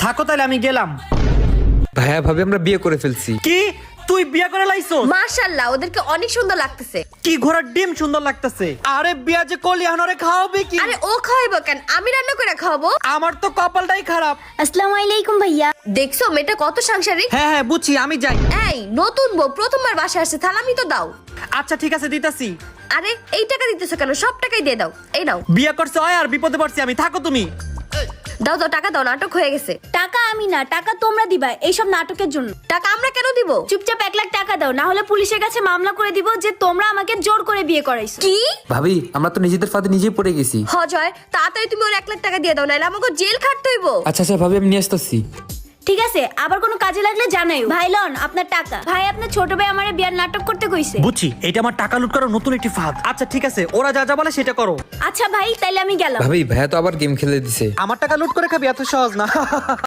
থাকো তাহলে আমি গেলাম। ভাইয়া ভাবি আমরা বিয়ে করে ফেলছি। কি তুই বিয়া করে লাইছো? মাশাআল্লাহ, ওদেরকে অনেক সুন্দর লাগতেছে। কি ঘোড়ার ডিম সুন্দর লাগতেছে। আরে বিয়া যে করলি এখন খাওয়াবে কি? আরে ও খাওয়াইবো কেন, আমি রান্না করে খাওয়াবো। আমার তো কপালটাই খারাপ। আসসালামু আলাইকুম ভাইয়া। দেখছো মেয়েটা কত সাংসারিক। হ্যাঁ হ্যাঁ বুঝছি, আমি যাই। এই নতুন বউ প্রথমবার বাসায় আসছে, সালামি তো দাও। আচ্ছা ঠিক আছে দিতাছি। আরে এই টাকা দিতেছো কেন, সব টাকাই দিয়ে দাও। এই নাও। বিয়া করছো আর বিপদে পড়ছি আমি, থাকো তুমি। দাও দাও, টাকা দাও, নাটক হয়ে গেছে। টাকা আমি না, টাকা তোমরা দিবা এইসব নাটকের জন্য। টাকা আমরা কেন দিব? চুপচাপ 1 লাখ টাকা দাও, না হলে পুলিশের কাছে মামলা করে দিব যে তোমরা আমাকে জোর করে বিয়ে করাইছো। কি? ভাবি আমরা তো নিজেদের ফাঁদে নিজেই পড়ে গেছি। জয়, তাড়াতাড়ি তুমি ওর 1 লাখ টাকা দিয়ে দাও, নাহলে আমাকে জেল খাটতে হইব। আচ্ছা আচ্ছা ভাবি আমি নিয়ে আসতেছি। ঠিক আছে, আবার কোনো কাজে লাগলে জানাইও। ভাই লন আপনার টাকা। ভাই আপনার ছোট ভাই আমারে বিয়ার নাটক করতে কইছে। বুঝছি, এটা আমার টাকা লুট করার নতুন একটি ফাঁদ। আচ্ছা ঠিক আছে, ওরা যা যা বলে সেটা করো। আচ্ছা ভাই, তাইলে আমি গেলাম। ভাবি ভাইয়া তো আবার গেম খেলে দিছে। আমার টাকা লুট করে খাবি এত সহজ না।